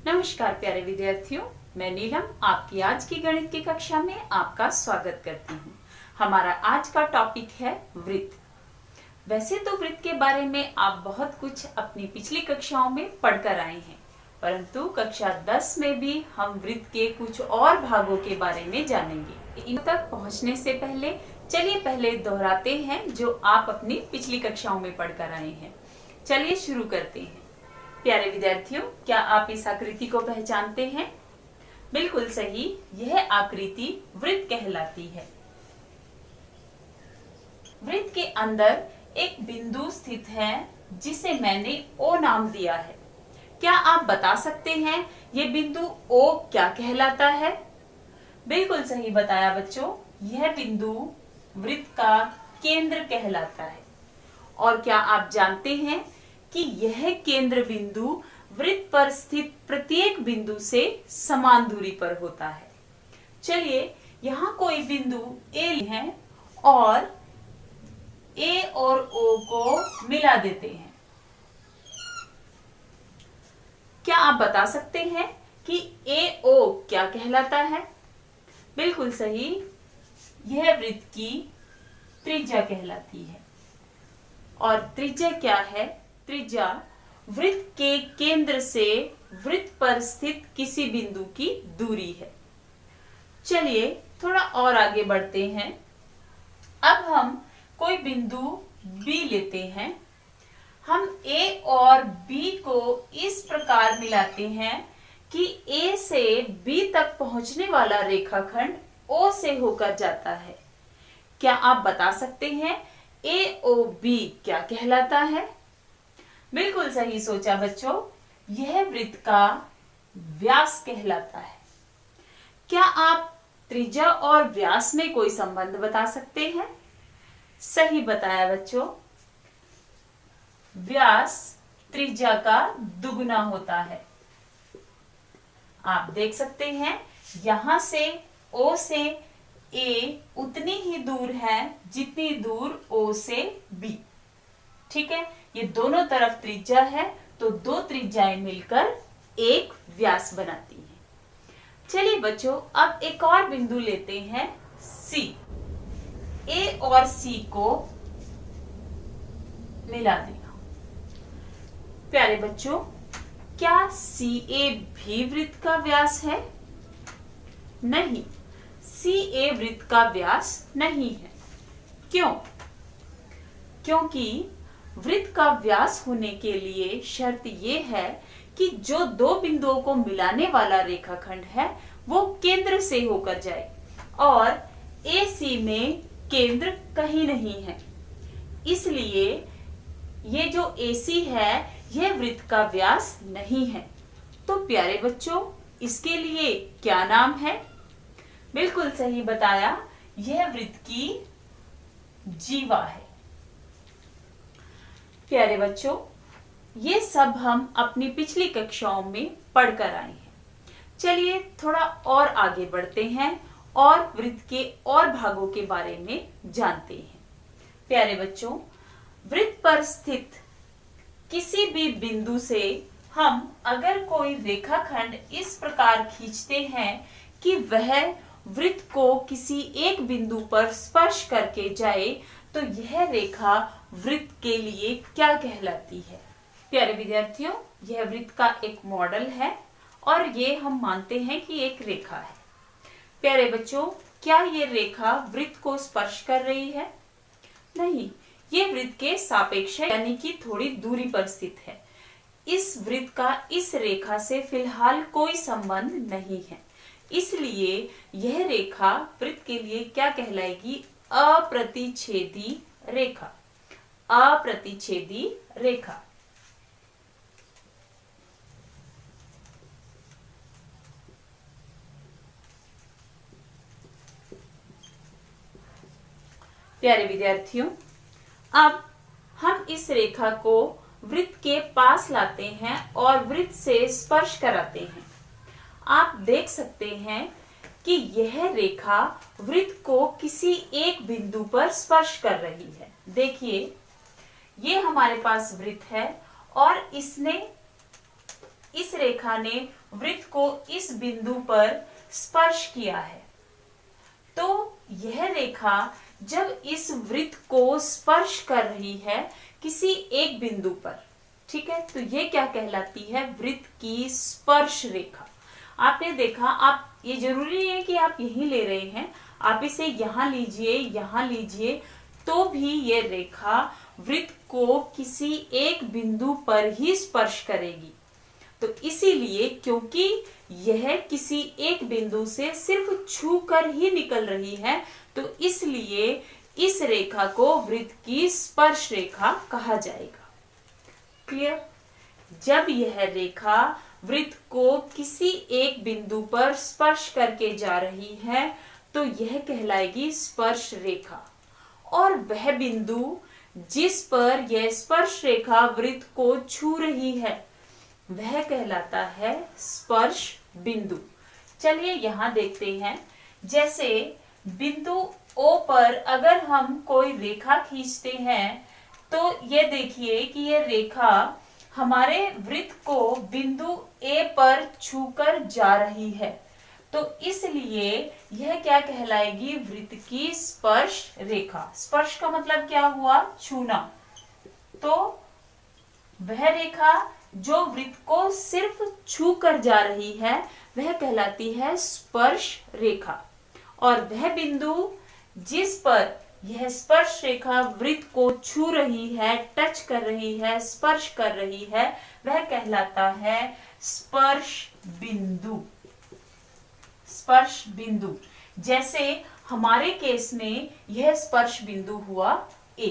नमस्कार प्यारे विद्यार्थियों, मैं नीलम आपकी आज की गणित की कक्षा में आपका स्वागत करती हूँ। हमारा आज का टॉपिक है वृत्त। वैसे तो वृत्त के बारे में आप बहुत कुछ अपनी पिछली कक्षाओं में पढ़कर आए हैं, परंतु कक्षा 10 में भी हम वृत्त के कुछ और भागों के बारे में जानेंगे। इन तक पहुँचने से पहले चलिए पहले दोहराते हैं जो आप अपनी पिछली कक्षाओं में पढ़कर आए हैं। चलिए शुरू करते हैं। प्यारे विद्यार्थियों, क्या आप इस आकृति को पहचानते हैं? बिल्कुल सही, यह आकृति वृत्त कहलाती है। वृत्त के अंदर एक बिंदु स्थित है जिसे मैंने O नाम दिया है। क्या आप बता सकते हैं ये बिंदु O क्या कहलाता है? बिल्कुल सही बताया बच्चों, यह बिंदु वृत्त का केंद्र कहलाता है। और क्या आप जानते हैं कि यह केंद्र बिंदु वृत्त पर स्थित प्रत्येक बिंदु से समान दूरी पर होता है। चलिए यहाँ कोई बिंदु A है और A और O को मिला देते हैं। क्या आप बता सकते हैं कि AO क्या कहलाता है? बिल्कुल सही, यह वृत्त की त्रिज्या कहलाती है। और त्रिज्या क्या है? त्रिज्या वृत्त के केंद्र से वृत्त पर स्थित किसी बिंदु की दूरी है। चलिए थोड़ा और आगे बढ़ते हैं। अब हम कोई बिंदु B लेते हैं। हम A और B को इस प्रकार मिलाते हैं कि A से B तक पहुंचने वाला रेखाखंड O से होकर जाता है। क्या आप बता सकते हैं AOB क्या कहलाता है? बिल्कुल सही सोचा बच्चों, यह वृत्त का व्यास कहलाता है। क्या आप त्रिज्या और व्यास में कोई संबंध बता सकते हैं? सही बताया बच्चों, व्यास त्रिज्या का दुगुना होता है। आप देख सकते हैं यहां से O से A उतनी ही दूर है जितनी दूर O से B। ठीक है, ये दोनों तरफ त्रिज्या है तो दो त्रिज्याएं मिलकर एक व्यास बनाती हैं। चलिए बच्चों, अब एक और बिंदु लेते हैं C। A और C को मिला देना। प्यारे बच्चों, क्या CA भी वृत्त का व्यास है? नहीं, CA वृत्त का व्यास नहीं है। क्यों? क्योंकि वृत्त का व्यास होने के लिए शर्त यह है कि जो दो बिंदुओं को मिलाने वाला रेखाखंड है वो केंद्र से होकर जाए और AC में केंद्र कहीं नहीं है। इसलिए ये जो AC है यह वृत्त का व्यास नहीं है। तो प्यारे बच्चों, इसके लिए क्या नाम है? बिल्कुल सही बताया, यह वृत्त की जीवा है। प्यारे बच्चों, ये सब हम अपनी पिछली कक्षाओं में पढ़कर आए हैं। चलिए थोड़ा और आगे बढ़ते हैं और वृत्त के और भागों के बारे में जानते हैं। प्यारे बच्चों, वृत्त पर स्थित किसी भी बिंदु से हम अगर कोई रेखाखंड इस प्रकार खींचते हैं कि वह वृत्त को किसी एक बिंदु पर स्पर्श करके जाए, तो यह रेखा वृत्त के लिए क्या कहलाती है? प्यारे विद्यार्थियों, यह वृत्त का एक मॉडल है और ये हम मानते हैं कि एक रेखा है। प्यारे बच्चों, क्या ये रेखा वृत्त को स्पर्श कर रही है? नहीं, ये वृत्त के सापेक्ष है, यानी कि थोड़ी दूरी पर स्थित है। इस वृत्त का इस रेखा से फिलहाल कोई संबंध नहीं है, इसलिए यह रेखा वृत्त के लिए क्या कहलाएगी? अप्रतिच्छेदी रेखा। अप्रतिच्छेदी रेखा। प्यारे विद्यार्थियों, अब हम इस रेखा को वृत्त के पास लाते हैं और वृत्त से स्पर्श कराते हैं। आप देख सकते हैं कि यह रेखा वृत्त को किसी एक बिंदु पर स्पर्श कर रही है। देखिए, ये हमारे पास वृत्त है और इसने इस रेखा ने वृत्त को इस बिंदु पर स्पर्श किया है, तो यह रेखा जब इस वृत्त को स्पर्श कर रही है किसी एक बिंदु पर, ठीक है, तो ये क्या कहलाती है? वृत्त की स्पर्श रेखा। आपने देखा, आप ये जरूरी नहीं है कि आप यही ले रहे हैं, आप इसे यहां लीजिए, तो भी ये रेखा वृत्त को किसी एक बिंदु पर ही स्पर्श करेगी। तो इसीलिए क्योंकि यह किसी एक बिंदु से सिर्फ छू कर ही निकल रही है, तो इसलिए इस रेखा को वृत्त की स्पर्श रेखा कहा जाएगा। क्लियर? जब यह रेखा वृत्त को किसी एक बिंदु पर स्पर्श करके जा रही है तो यह कहलाएगी स्पर्श रेखा, और वह बिंदु जिस पर यह स्पर्श रेखा वृत्त को छू रही है वह कहलाता है स्पर्श बिंदु। चलिए यहां देखते हैं, जैसे बिंदु O पर अगर हम कोई रेखा खींचते हैं तो ये देखिए कि ये रेखा हमारे वृत्त को बिंदु A पर छूकर जा रही है, तो इसलिए यह क्या कहलाएगी? वृत्त की स्पर्श रेखा। स्पर्श का मतलब क्या हुआ? छूना। तो वह रेखा जो वृत्त को सिर्फ छू कर जा रही है वह कहलाती है स्पर्श रेखा, और वह बिंदु जिस पर यह स्पर्श रेखा वृत्त को छू रही है, टच कर रही है, स्पर्श कर रही है, वह कहलाता है स्पर्श बिंदु। स्पर्श बिंदु, जैसे हमारे केस में यह स्पर्श बिंदु हुआ A।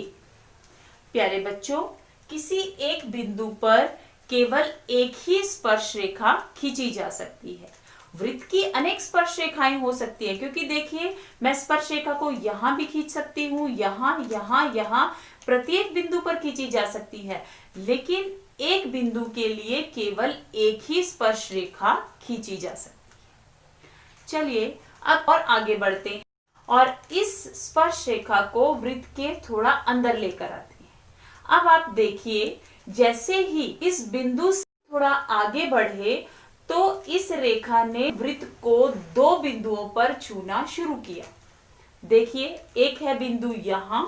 प्यारे बच्चों, किसी एक बिंदु पर केवल एक ही स्पर्श रेखा खींची जा सकती है। वृत्त की अनेक स्पर्श रेखाएं हो सकती है, क्योंकि देखिए मैं स्पर्श रेखा को यहां भी खींच सकती हूँ, यहाँ, प्रत्येक बिंदु पर खींची जा सकती है, लेकिन एक बिंदु के लिए केवल एक ही स्पर्श रेखा खींची जा सकती है। चलिए अब और आगे बढ़ते हैं और इस स्पर्श रेखा को वृत्त के थोड़ा अंदर लेकर आते हैं। अब आप देखिए, जैसे ही इस बिंदु से थोड़ा आगे बढ़े तो इस रेखा ने वृत्त को दो बिंदुओं पर छूना शुरू किया। देखिए, एक है बिंदु यहां,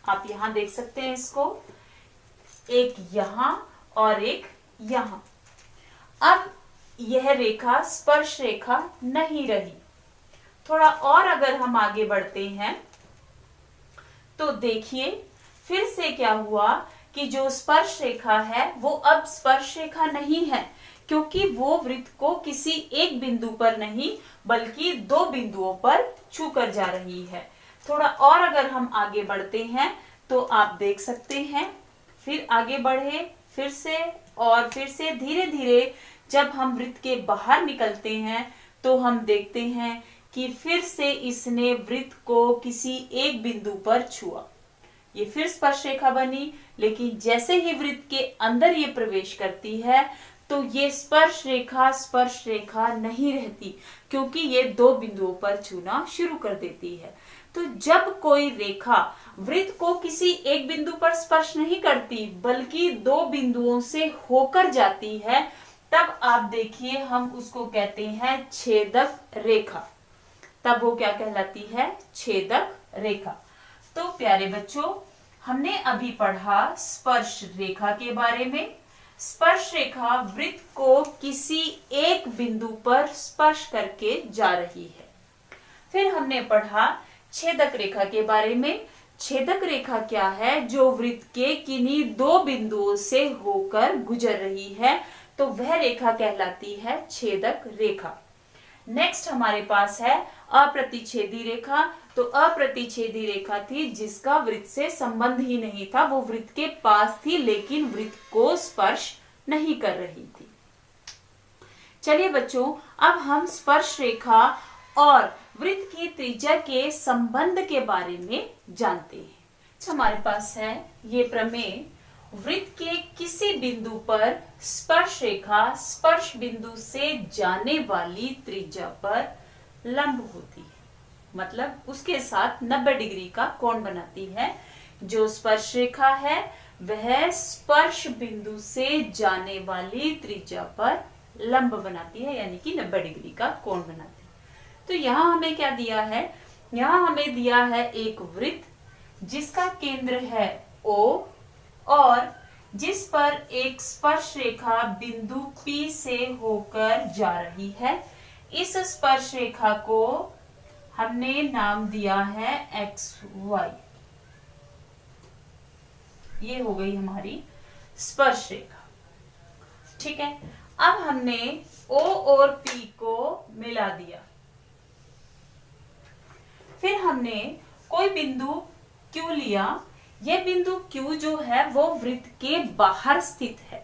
आप यहां देख सकते हैं इसको, एक यहां और एक यहां। अब यह रेखा स्पर्श रेखा नहीं रही। थोड़ा और अगर हम आगे बढ़ते हैं तो देखिए फिर से क्या हुआ कि जो स्पर्श रेखा है वो अब स्पर्श रेखा नहीं है, क्योंकि वो वृत्त को किसी एक बिंदु पर नहीं बल्कि दो बिंदुओं पर छूकर जा रही है। थोड़ा और अगर हम आगे बढ़ते हैं तो आप देख सकते हैं, फिर आगे बढ़े, फिर से और फिर से धीरे धीरे जब हम वृत्त के बाहर निकलते हैं तो हम देखते हैं कि फिर से इसने वृत्त को किसी एक बिंदु पर छुआ। ये फिर स्पर्श रेखा बनी, लेकिन जैसे ही वृत्त के अंदर ये प्रवेश करती है तो ये स्पर्श रेखा नहीं रहती, क्योंकि ये दो बिंदुओं पर छूना शुरू कर देती है। तो जब कोई रेखा वृत्त को किसी एक बिंदु पर स्पर्श नहीं करती बल्कि दो बिंदुओं से होकर जाती है, तब आप देखिए हम उसको कहते हैं छेदक रेखा। तब वो क्या कहलाती है? छेदक रेखा। तो प्यारे बच्चों, हमने अभी पढ़ा स्पर्श रेखा के बारे में। स्पर्श रेखा वृत्त को किसी एक बिंदु पर स्पर्श करके जा रही है। फिर हमने पढ़ा छेदक रेखा के बारे में। छेदक रेखा क्या है? जो वृत्त के किन्हीं दो बिंदुओं से होकर गुजर रही है, तो वह रेखा कहलाती है छेदक रेखा। नेक्स्ट हमारे पास है अप्रतिच्छेदी रेखा। तो अप्रतिच्छेदी रेखा थी जिसका वृत्त से संबंध ही नहीं था, वो वृत्त के पास थी लेकिन वृत्त को स्पर्श नहीं कर रही थी। चलिए बच्चों, अब हम स्पर्श रेखा और वृत्त की त्रिज्या के संबंध के बारे में जानते हैं। हमारे पास है ये प्रमेय, वृत्त के किसी बिंदु पर स्पर्श रेखा स्पर्श बिंदु से जाने वाली त्रिज्या पर लंब होती है, मतलब उसके साथ 90 डिग्री का कोण बनाती है। जो स्पर्श रेखा है वह स्पर्श बिंदु से जाने वाली त्रिज्या पर लंब बनाती है, यानी कि 90 डिग्री का कोण बनाती है। तो यहाँ हमें क्या दिया है, यहाँ हमें दिया है एक वृत्त जिसका केंद्र है O और जिस पर एक स्पर्श रेखा बिंदु P से होकर जा रही है। इस स्पर्श रेखा को हमने नाम दिया है XY। ये हो गई हमारी स्पर्श रेखा। ठीक है, अब हमने O और P को मिला दिया। फिर हमने कोई बिंदु Q लिया। यह बिंदु Q जो है वो वृत्त के बाहर स्थित है।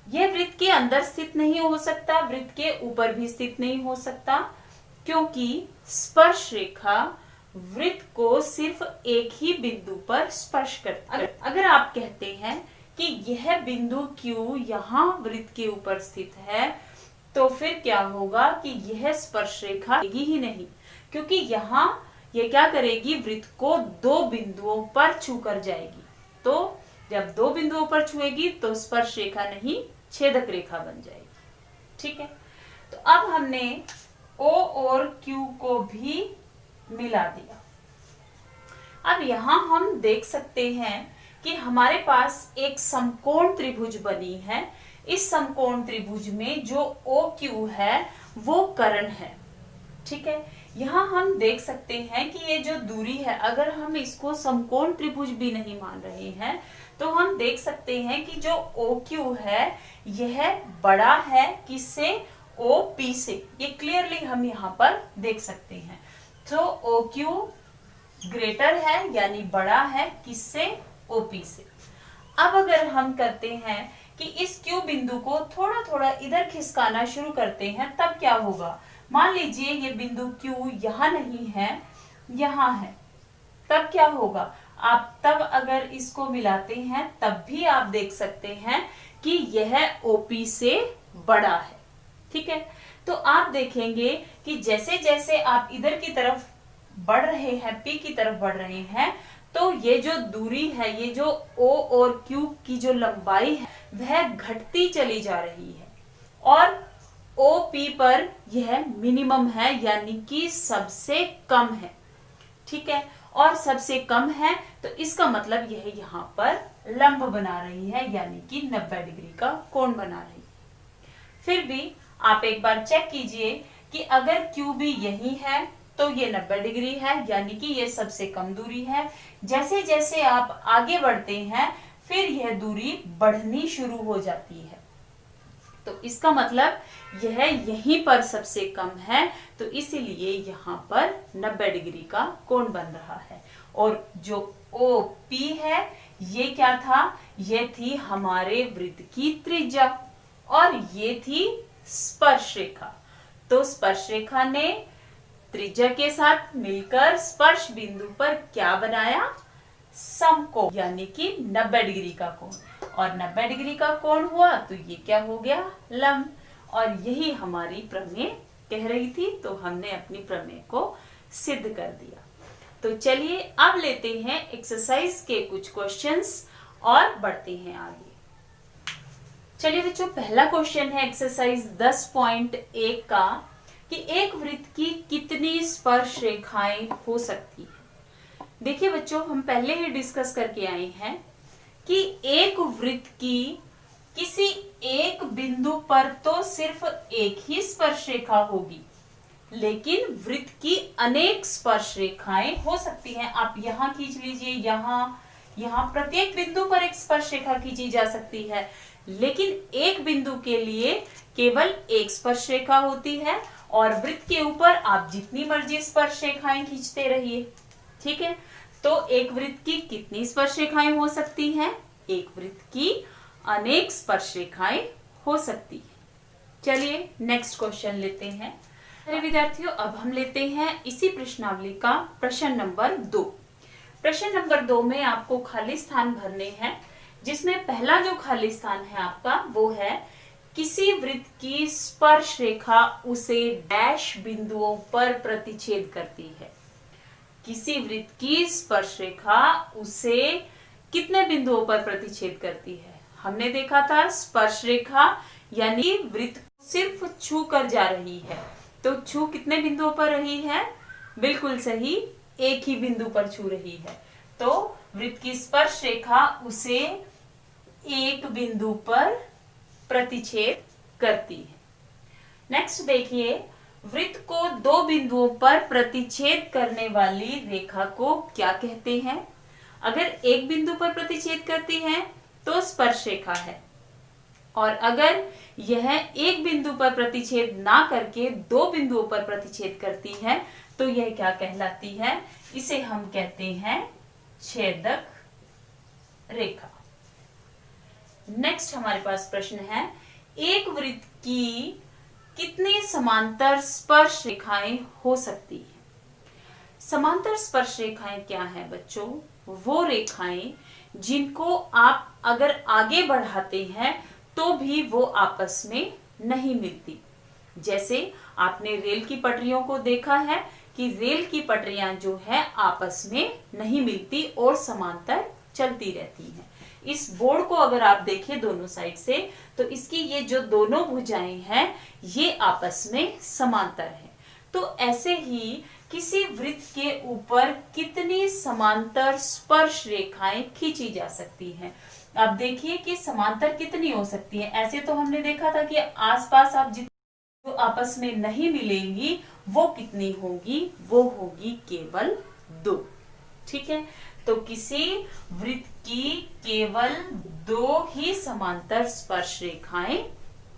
यह वृत्त के अंदर स्थित नहीं हो सकता, वृत्त के ऊपर भी स्थित नहीं हो सकता, क्योंकि स्पर्श रेखा वृत्त को सिर्फ एक ही बिंदु पर स्पर्श करती है। अगर आप कहते हैं कि यह बिंदु Q यहाँ वृत्त के ऊपर स्थित है, तो फिर क्या होगा कि यह स्पर्श रेखा ही नहीं, क्योंकि यहाँ ये क्या करेगी, वृत्त को दो बिंदुओं पर छूकर जाएगी। तो जब दो बिंदुओं पर छुएगी तो स्पर्श रेखा नहीं, छेदक रेखा बन जाएगी। ठीक है, तो अब हमने O और Q को भी मिला दिया। अब यहां हम देख सकते हैं कि हमारे पास एक समकोण त्रिभुज बनी है। इस समकोण त्रिभुज में जो OQ है वो कर्ण है। ठीक है, यहाँ हम देख सकते हैं कि ये जो दूरी है, अगर हम इसको समकोण त्रिभुज भी नहीं मान रहे हैं तो हम देख सकते हैं कि जो OQ है यह बड़ा है किससे, OP से। ये क्लियरली हम यहाँ पर देख सकते हैं। तो OQ ग्रेटर है यानी बड़ा है किससे, OP से। अब अगर हम करते हैं कि इस Q बिंदु को थोड़ा थोड़ा इधर खिसकाना शुरू करते हैं, तब क्या होगा, मान लीजिए ये बिंदु Q यहाँ नहीं है, यहाँ है, तब क्या होगा, आप तब अगर इसको मिलाते हैं तब भी आप देख सकते हैं कि यह OP से बड़ा है। ठीक है, तो आप देखेंगे कि जैसे जैसे आप इधर की तरफ बढ़ रहे हैं, P की तरफ बढ़ रहे हैं, तो ये जो दूरी है, ये जो O और Q की जो लंबाई है वह घटती चली जा रही है और OP पर यह मिनिमम है, यानी कि सबसे कम है। ठीक है, और सबसे कम है तो इसका मतलब यह यहाँ पर लंब बना रही है, यानी कि 90 डिग्री का कोण बना रही है। फिर भी आप एक बार चेक कीजिए कि अगर Q भी यही है तो ये 90 डिग्री है, यानी कि ये सबसे कम दूरी है। जैसे जैसे आप आगे बढ़ते हैं फिर यह दूरी बढ़नी शुरू हो जाती है, तो इसका मतलब यह यहीं पर सबसे कम है, तो इसीलिए यहाँ पर 90 डिग्री का कोण बन रहा है। और जो OP है ये क्या था, ये थी हमारे वृत्त की त्रिज्या और ये थी स्पर्श रेखा। तो स्पर्श रेखा ने त्रिज्या के साथ मिलकर स्पर्श बिंदु पर क्या बनाया, समकोण, यानी कि 90 डिग्री का कोण। और 90 डिग्री का कोण हुआ तो ये क्या हो गया, लंब। और यही हमारी प्रमेय कह रही थी, तो हमने अपनी प्रमेय को सिद्ध कर दिया। तो चलिए अब लेते हैं एक्सरसाइज के कुछ क्वेश्चंस और बढ़ते हैं आगे। चलिए बच्चों, पहला क्वेश्चन है एक्सरसाइज 10.1 का कि एक वृत्त की कितनी स्पर्श रेखाएं हो सकती है। देखिए बच्चों, हम पहले ही डिस्कस करके आए हैं कि एक वृत्त की किसी एक बिंदु पर तो सिर्फ एक ही स्पर्श रेखा होगी, लेकिन वृत्त की अनेक स्पर्श रेखाएं हो सकती हैं। आप यहाँ खींच लीजिए, यहाँ प्रत्येक बिंदु पर एक स्पर्श रेखा खींची जा सकती है, लेकिन एक बिंदु के लिए केवल एक स्पर्श रेखा होती है और वृत्त के ऊपर आप जितनी मर्जी स्पर्श रेखाएं खींचते रहिए। ठीक है, तो एक वृत्त की कितनी स्पर्श रेखाएं हो सकती हैं, एक वृत्त की अनेक स्पर्श रेखाएं हो सकती है। चलिए नेक्स्ट क्वेश्चन लेते हैं। अरे विद्यार्थियों, अब हम लेते हैं इसी प्रश्नावली का प्रश्न नंबर 2। प्रश्न नंबर 2 में आपको खाली स्थान भरने हैं, जिसमें पहला जो खाली स्थान है आपका वो है किसी वृत्त की स्पर्श रेखा उसे डैश बिंदुओं पर प्रतिच्छेद करती है। किसी वृत्त की स्पर्श रेखा उसे कितने बिंदुओं पर प्रतिच्छेद करती है? हमने देखा था स्पर्श रेखा यानी वृत्त सिर्फ छू कर जा रही है। तो छू कितने बिंदुओं पर रही है? बिल्कुल सही, एक ही बिंदु पर छू रही है। तो वृत्त की स्पर्श रेखा उसे एक बिंदु पर प्रतिच्छेद करती है। नेक्स्ट देखिए, वृत्त को दो बिंदुओं पर प्रतिच्छेद करने वाली रेखा को क्या कहते हैं? अगर एक बिंदु पर प्रतिच्छेद करती है तो स्पर्श रेखा है, और अगर यह एक बिंदु पर प्रतिच्छेद ना करके दो बिंदुओं पर प्रतिच्छेद करती है तो यह क्या कहलाती है? इसे हम कहते हैं छेदक रेखा। नेक्स्ट हमारे पास प्रश्न है, एक वृत्त की कितनी समांतर स्पर्श रेखाएं हो सकती है? समांतर स्पर्श रेखाएं क्या है बच्चों? वो रेखाएं जिनको आप अगर आगे बढ़ाते हैं तो भी वो आपस में नहीं मिलती। जैसे आपने रेल की पटरियों को देखा है कि रेल की पटरियां जो है आपस में नहीं मिलती और समांतर चलती रहती हैं। इस बोर्ड को अगर आप देखें दोनों साइड से तो इसकी ये जो दोनों भुजाएं हैं ये आपस में समांतर है। तो ऐसे ही किसी वृत्त के ऊपर कितनी समांतर स्पर्श रेखाएं खींची जा सकती हैं? अब देखिए कि समांतर कितनी हो सकती है। ऐसे तो हमने देखा था कि आसपास आप जो आपस में नहीं मिलेंगी वो कितनी होगी? वो होगी केवल दो। ठीक है, तो किसी वृत्त की केवल दो ही समांतर स्पर्श रेखाएं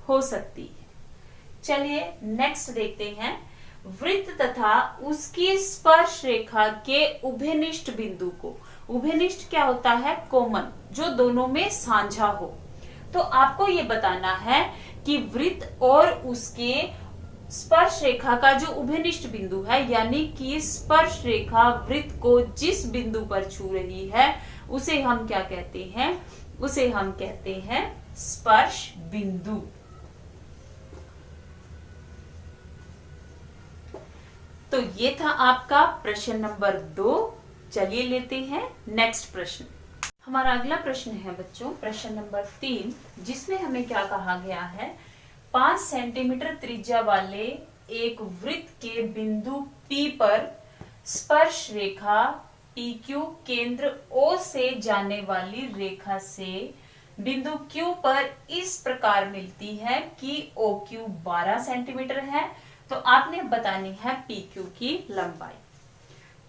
हो सकती है। चलिए नेक्स्ट देखते हैं, वृत्त तथा उसकी स्पर्श रेखा के उभयनिष्ठ बिंदु को, उभयनिष्ठ क्या होता है? कॉमन, जो दोनों में साझा हो। तो आपको ये बताना है कि वृत्त और उसके स्पर्श रेखा का जो उभयनिष्ठ बिंदु है, यानी कि स्पर्श रेखा वृत्त को जिस बिंदु पर छू रही है उसे हम क्या कहते हैं? उसे हम कहते हैं स्पर्श बिंदु। तो ये था आपका प्रश्न नंबर 2। चलिए लेते हैं नेक्स्ट प्रश्न। हमारा अगला प्रश्न है बच्चों प्रश्न नंबर 3, जिसमें हमें क्या कहा गया है? 5 सेंटीमीटर त्रिज्या वाले एक वृत्त के बिंदु P पर स्पर्श रेखा PQ केंद्र O से जाने वाली रेखा से बिंदु Q पर इस प्रकार मिलती है कि OQ 12 सेंटीमीटर है। तो आपने बतानी है PQ की लंबाई।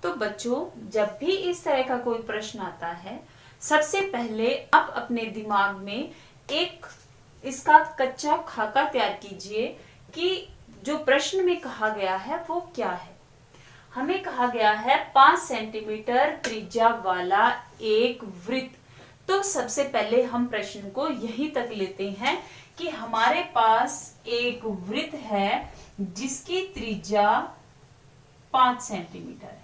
तो बच्चों जब भी इस तरह का कोई प्रश्न आता है, सबसे पहले आप अपने दिमाग में एक इसका कच्चा खाका तैयार कीजिए कि जो प्रश्न में कहा गया है वो क्या है। हमें कहा गया है 5 सेंटीमीटर त्रिज्या वाला एक वृत्त। तो सबसे पहले हम प्रश्न को यहीं तक लेते हैं कि हमारे पास एक वृत्त है जिसकी त्रिज्या 5 सेंटीमीटर है।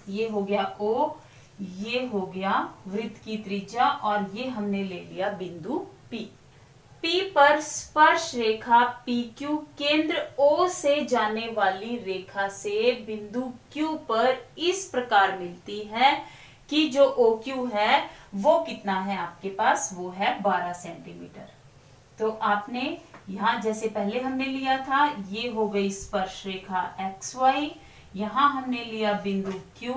ये हो गया O, ये हो गया वृत्त की त्रिज्या, और ये हमने ले लिया बिंदु P। P पर स्पर्श रेखा PQ केंद्र O से जाने वाली रेखा से बिंदु Q पर इस प्रकार मिलती है कि जो OQ है वो कितना है आपके पास? वो है 12 सेंटीमीटर। तो आपने यहां जैसे पहले हमने लिया था, ये हो गई स्पर्श रेखा XY, यहां हमने लिया बिंदु Q,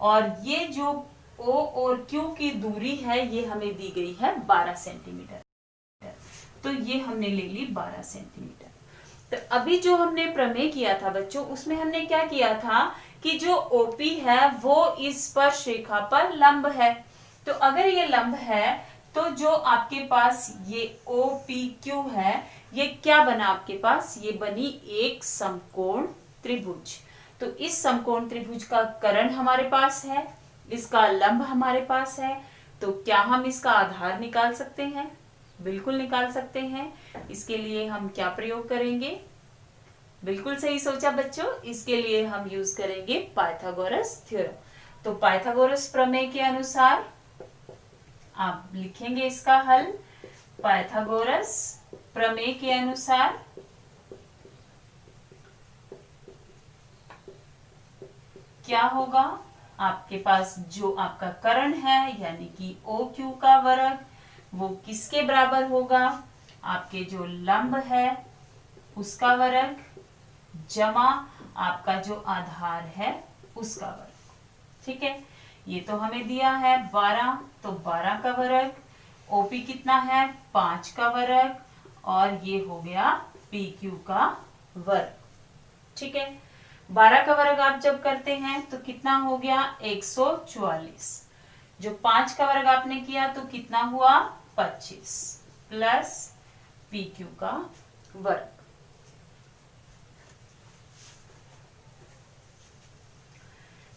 और ये जो O और Q की दूरी है ये हमें दी गई है 12 सेंटीमीटर। तो ये हमने ले ली 12 सेंटीमीटर। तो अभी जो हमने प्रमेय किया था बच्चों, उसमें हमने क्या किया था कि जो OP है वो इस स्पर्श रेखा पर लंब है। तो अगर ये लंब है तो जो आपके पास ये OPQ है ये क्या बना आपके पास? ये बनी एक समकोण त्रिभुज। तो इस समकोण त्रिभुज का कर्ण हमारे पास है, इसका लंब हमारे पास है। तो क्या हम इसका आधार निकाल सकते हैं? बिल्कुल निकाल सकते हैं। इसके लिए हम क्या प्रयोग करेंगे? बिल्कुल सही सोचा बच्चों, इसके लिए हम यूज करेंगे पाइथागोरस थ्योरम। तो पाइथागोरस प्रमेय के अनुसार आप लिखेंगे इसका हल। पाइथागोरस प्रमेय के अनुसार क्या होगा? आपके पास जो आपका कर्ण है यानी कि OQ का वर्ग वो किसके बराबर होगा, आपके जो लंब है उसका वर्ग जमा आपका जो आधार है उसका वर्ग। ठीक है, ये तो हमें दिया है 12, तो 12 का वर्ग, OP कितना है 5 का वर्ग, और ये हो गया PQ का वर्ग। ठीक है, 12 का वर्ग आप जब करते हैं तो कितना हो गया 144, जो 5 का वर्ग आपने किया तो कितना हुआ 25 प्लस PQ का वर्ग।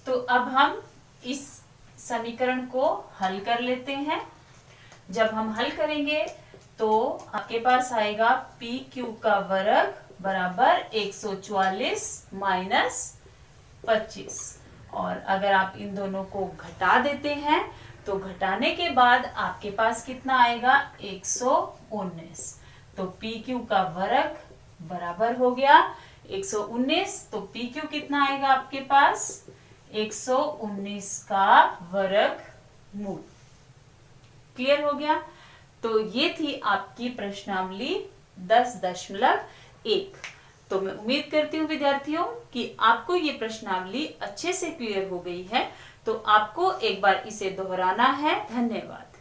तो अब हम इस समीकरण को हल कर लेते हैं। जब हम हल करेंगे तो आपके पास आएगा PQ का वर्ग बराबर 144 माइनस 25, और अगर आप इन दोनों को घटा देते हैं तो घटाने के बाद आपके पास कितना आएगा 119, तो PQ का वर्ग बराबर हो गया 119, तो PQ कितना आएगा आपके पास 119 का वर्गमूल। क्लियर हो गया। तो ये थी आपकी प्रश्नावली 10.1। तो मैं उम्मीद करती हूँ विद्यार्थियों कि आपको ये प्रश्नावली अच्छे से क्लियर हो गई है। तो आपको एक बार इसे दोहराना है। धन्यवाद।